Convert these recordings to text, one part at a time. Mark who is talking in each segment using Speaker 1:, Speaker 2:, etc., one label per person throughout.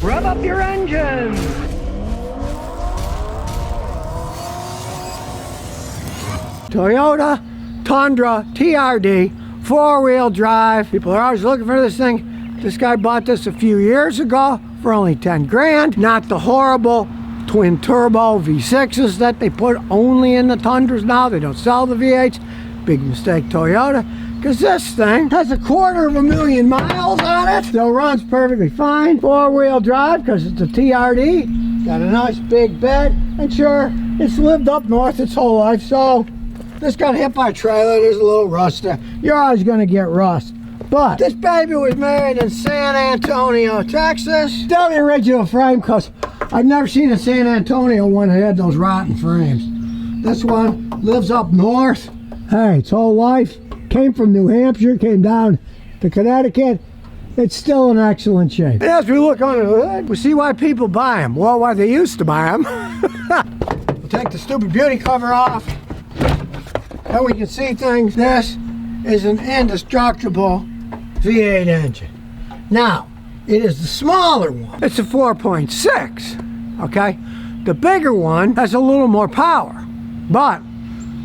Speaker 1: Rev up your engines! Toyota Tundra TRD, 4-wheel drive. People are always looking for this thing. This guy bought this a few years ago for only 10 grand. Not the horrible twin turbo V6s that they put only in the Tundras now. They don't sell the V8s. Big mistake, Toyota, because this thing has 250,000 miles on it. Still runs perfectly fine. 4-wheel drive because it's a TRD. Got a nice big bed, and sure, it's lived up north its whole life, so this got hit by a trailer. There's a little rust there. You're always going to get rust. But this baby was made in San Antonio, Texas. Still the original frame, because I've never seen a San Antonio one that had those rotten frames. This one lives up north. Hey, its whole life. Came from New Hampshire, came down to Connecticut. It's still in excellent shape. And as we look under the hood, we see why people buy them. Well, why they used to buy them. We'll take the stupid beauty cover off, and we can see things. This is an indestructible V8 engine. Now, it is the smaller one. It's a 4.6, okay? The bigger one has a little more power. But,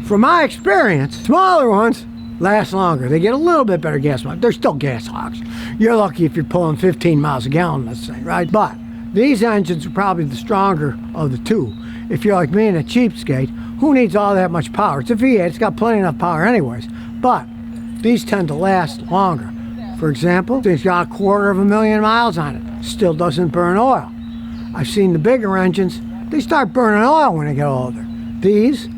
Speaker 1: from my experience, smaller ones last longer. They get a little bit better gas mileage. They're still gas hogs. You're lucky if you're pulling 15 miles a gallon, let's say, right? But these engines are probably the stronger of the two. If you're like me and a cheapskate, who needs all that much power? It's a V8, it's got plenty enough power anyways. But these tend to last longer. For example, it's got 250,000 miles on it. Still doesn't burn oil. I've seen the bigger engines, they start burning oil when they get older. These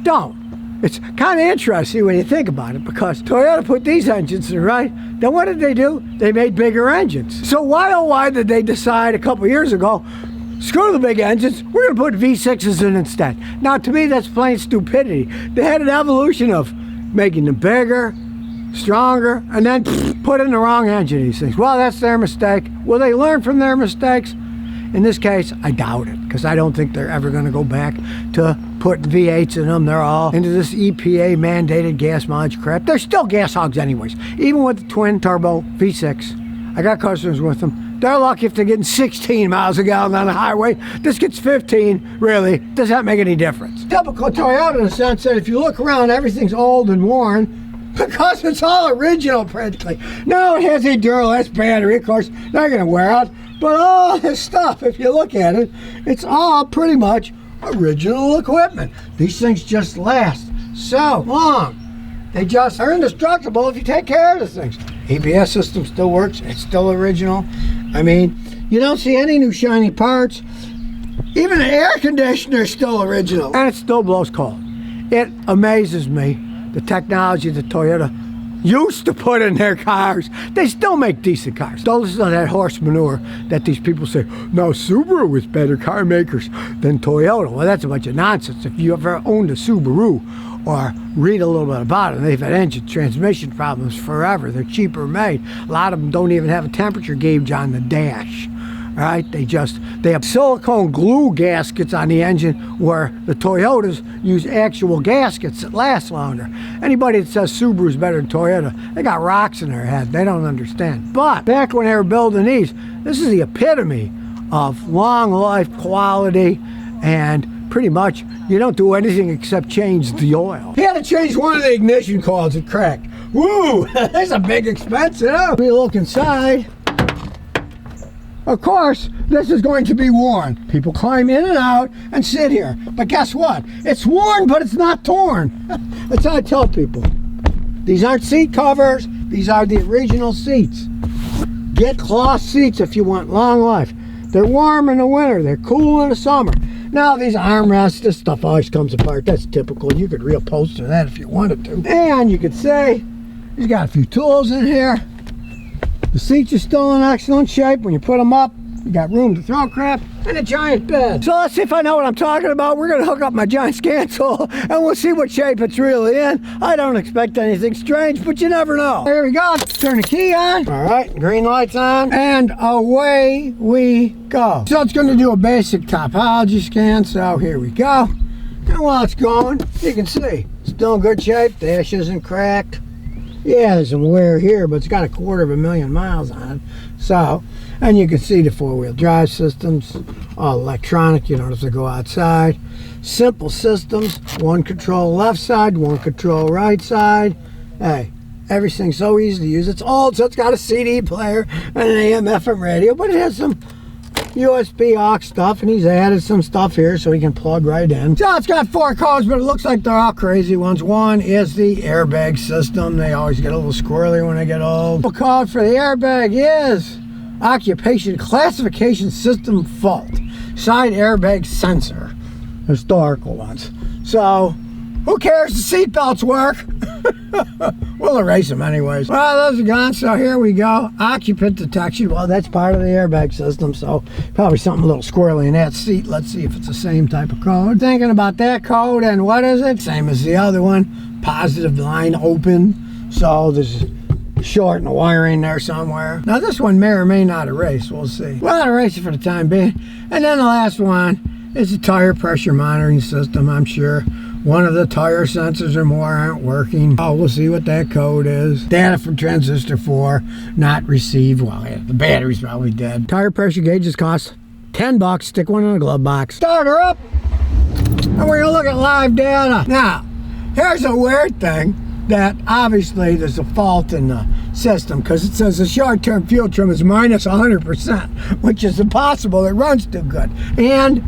Speaker 1: don't. It's kind of interesting when you think about it, because Toyota put these engines in, right? Then what did they do? They made bigger engines. So why, oh why, did they decide a couple years ago, screw the big engines, we're going to put V6s in instead? Now, to me, that's plain stupidity. They had an evolution of making them bigger, stronger, and then put in the wrong engine, these things. Well, that's their mistake. Will they learn from their mistakes? In this case, I doubt it, because I don't think they're ever going to go back to putting V8s in them. They're all into this EPA mandated gas mileage crap. They're still gas hogs anyways, even with the twin turbo V6. I got customers with them. They're lucky if they're getting 16 miles a gallon on the highway. This gets 15, really. Does that make any difference? Typical Toyota in the sense that if you look around, everything's old and worn, because it's all original practically. Now it has a Duralast battery, of course, they're going to wear out. But all this stuff, if you look at it, it's all pretty much original equipment. These things just last so long. They just are indestructible if you take care of the things. ABS system still works. It's still original. I mean, you don't see any new shiny parts. Even the air conditioner is still original. And it still blows cold. It amazes me, the technology that Toyota used to put in their cars. They still make decent cars. Don't listen to that horse manure that these people say, now Subaru is better car makers than Toyota. Well, that's a bunch of nonsense. If you ever owned a Subaru or read a little bit about it, they've had engine transmission problems forever. They're cheaper made. A lot of them don't even have a temperature gauge on the dash. Right? They have silicone glue gaskets on the engine, where the Toyotas use actual gaskets that last longer. Anybody that says Subaru's better than Toyota, they got rocks in their head. They don't understand. But back when they were building these, this is the epitome of long life quality, and pretty much you don't do anything except change the oil. He had to change one of the ignition coils, it cracked. Woo! That's a big expense, you know? We look inside. Of course, this is going to be worn. People climb in and out and sit here. But guess what? It's worn, but it's not torn. That's how I tell people. These aren't seat covers. These are the original seats. Get cloth seats if you want long life. They're warm in the winter. They're cool in the summer. Now, these armrests, this stuff always comes apart. That's typical. You could reupholster that if you wanted to. And you could say, he's got a few tools in here. The seats are still in excellent shape. When you put them up, you got room to throw crap, and a giant bed. So let's see if I know what I'm talking about. We're going to hook up my giant scan tool, and we'll see what shape it's really in. I don't expect anything strange, but you never know. There we go. Turn the key on. All right, green light's on, and away we go. So it's going to do a basic topology scan, so here we go. And while it's going, you can see, still in good shape. Dash isn't cracked. Yeah, there's some wear here, but it's got 250,000 miles on it. So, And you can see the four-wheel drive systems, all electronic. You don't have to go outside. Simple systems, one control left side, one control right side. Hey, everything's so easy to use. It's old, so it's got a CD player and an AM/FM radio, but it has some USB aux stuff, and he's added some stuff here so he can plug right in. So it's got 4 codes, but it looks like they're all crazy ones. One is the airbag system. They always get a little squirrely when they get old. The code for the airbag is occupation classification system fault. Side airbag sensor. Historical ones. So who cares? The seatbelts work. We'll erase them anyways. Well, those are gone, so here we go. Occupant detection. Well, that's part of the airbag system, so probably something a little squirrely in that seat. Let's see if it's the same type of code. Thinking about that code, and what is it? Same as the other one. Positive line open. So there's a short in the wiring there somewhere. Now this one may or may not erase. We'll see. Well, I'll erase it for the time being. And then the last one is the tire pressure monitoring system, I'm sure. One of the tire sensors or more aren't working. Oh, we'll see what that code is. Data from transistor 4 not received. Well, yeah, the battery's probably dead. Tire pressure gauges cost $10. Stick one in a glove box. Start her up, and we're gonna look at live data. Now, here's a weird thing that obviously there's a fault in the system, because it says the short-term fuel trim is minus 100%, which is impossible. It runs too good. And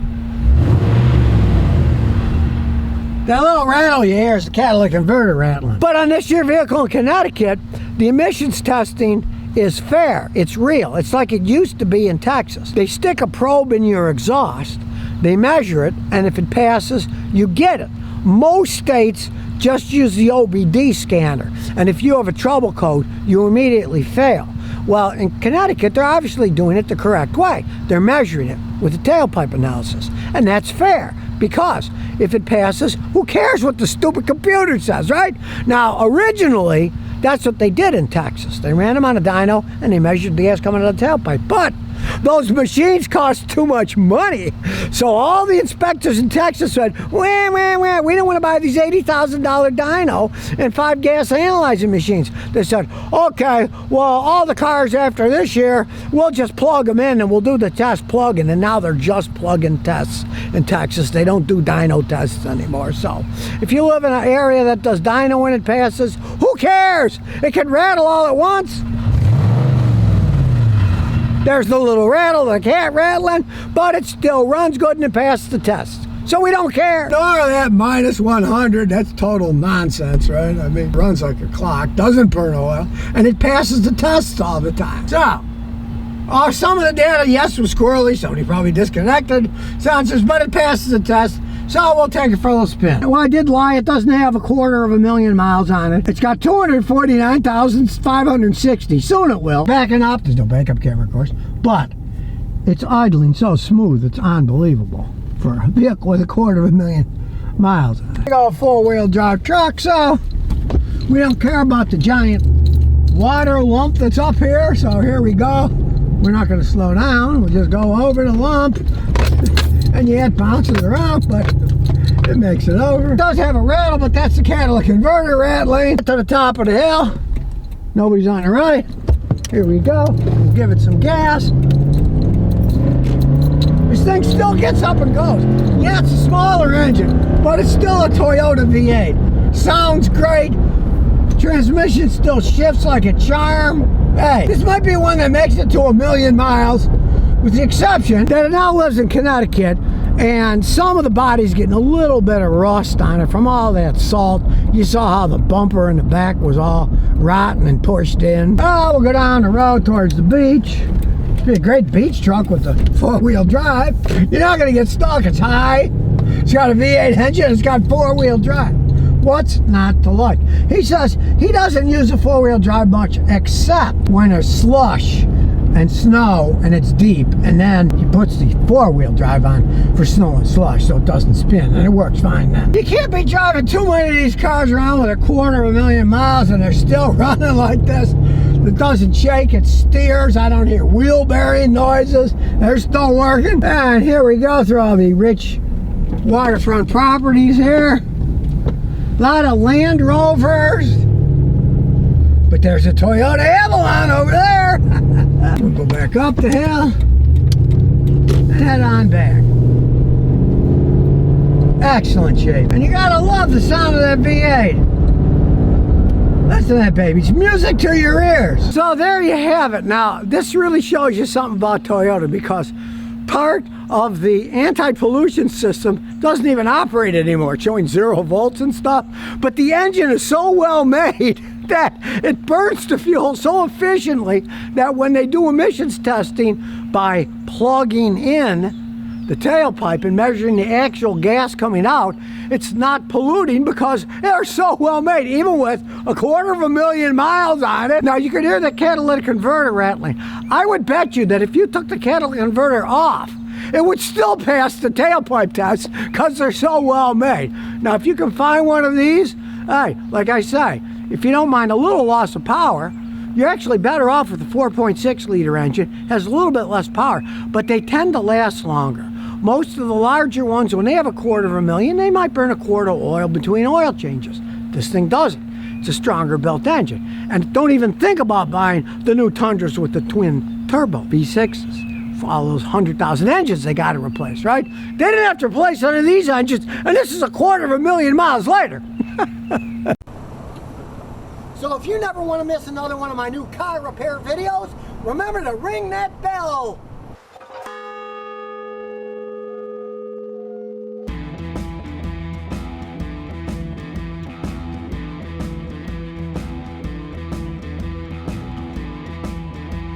Speaker 1: that little rattle you hear is the catalytic converter rattling. But on this year vehicle in Connecticut, the emissions testing is fair. It's real. It's like it used to be in Texas. They stick a probe in your exhaust, they measure it, and if it passes, you get it. Most states just use the OBD scanner, and if you have a trouble code, you immediately fail. Well, in Connecticut, they're obviously doing it the correct way. They're measuring it with the tailpipe analysis, and that's fair. Because if it passes, who cares what the stupid computer says, right? Now, originally, that's what they did in Texas. They ran them on a dyno, and they measured the gas coming out of the tailpipe. But those machines cost too much money. So all the inspectors in Texas said, wah, wah, wah, we don't want to buy these $80,000 dyno and 5 gas analyzing machines. They said, okay, well, all the cars after this year, we'll just plug them in and we'll do the test plug-in. And now they're just plug-in tests in Texas. They don't do dyno tests anymore. So if you live in an area that does dyno when it passes, who cares? It can rattle all at once. There's the little rattle, the cat rattling, but it still runs good and it passes the test. So we don't care. Nor that minus 100, that's total nonsense, right? I mean, it runs like a clock, doesn't burn oil, and it passes the tests all the time. So, some of the data, yes, was squirrely. Somebody probably disconnected sensors, but it passes the test. So we'll take it for a little spin. Well, I did lie. It doesn't have 250,000 miles on it. It's got 249,560. Soon it will. Backing up. There's no backup camera, of course. But it's idling so smooth. It's unbelievable for a vehicle with 250,000 miles on it. I got a four-wheel drive truck, so we don't care about the giant water lump that's up here. So here we go. We're not going to slow down. We'll just go over the lump. And yeah, it bounces around, but it makes it over. It does have a rattle, but that's the catalytic converter rattling. To the top of the hill. Nobody's on the right. Here we go. We'll give it some gas. This thing still gets up and goes. Yeah, it's a smaller engine, but it's still a Toyota V8. Sounds great. Transmission still shifts like a charm. Hey, this might be one that makes it to 1,000,000 miles. With the exception that it now lives in Connecticut, and some of the body's getting a little bit of rust on it from all that salt. You saw how the bumper in the back was all rotten and pushed in. Oh, we'll go down the road towards the beach. It's be a great beach truck with the four-wheel drive. You're not going to get stuck. It's high. It's got a V8 engine. It's got four-wheel drive. What's not to like? He says he doesn't use a four-wheel drive much except when there's slush and snow and it's deep, and then he puts the four-wheel drive on for snow and slush so it doesn't spin, and it works fine then. You can't be driving too many of these cars around with 250,000 miles and they're still running like this. It doesn't shake, it steers. I don't hear wheel bearing noises. They're still working. And here we go through all the rich waterfront properties here. A lot of Land Rovers. But there's a Toyota Avalon over there. We'll go back up the hill and head on back. Excellent shape. And you gotta love the sound of that V8. Listen to that, baby. It's music to your ears. So there you have it. Now, this really shows you something about Toyota, because part of the anti-pollution system doesn't even operate anymore. It's showing 0 volts and stuff. But the engine is so well made that it burns the fuel so efficiently that when they do emissions testing by plugging in the tailpipe and measuring the actual gas coming out, it's not polluting because they're so well made, even with 250,000 miles on it. Now you can hear the catalytic converter rattling. I would bet you that if you took the catalytic converter off, it would still pass the tailpipe test because they're so well made. Now if you can find one of these, hey, like I say, if you don't mind a little loss of power, you're actually better off with the 4.6 liter engine. It has a little bit less power, but they tend to last longer. Most of the larger ones, when they have 250,000, they might burn a quart of oil between oil changes. This thing doesn't. It's a stronger built engine. And don't even think about buying the new Tundras with the twin turbo V6s. For all those 100,000 engines they got to replace, right? They didn't have to replace any of these engines, and this is 250,000 miles later. So if you never want to miss another one of my new car repair videos, remember to ring that bell.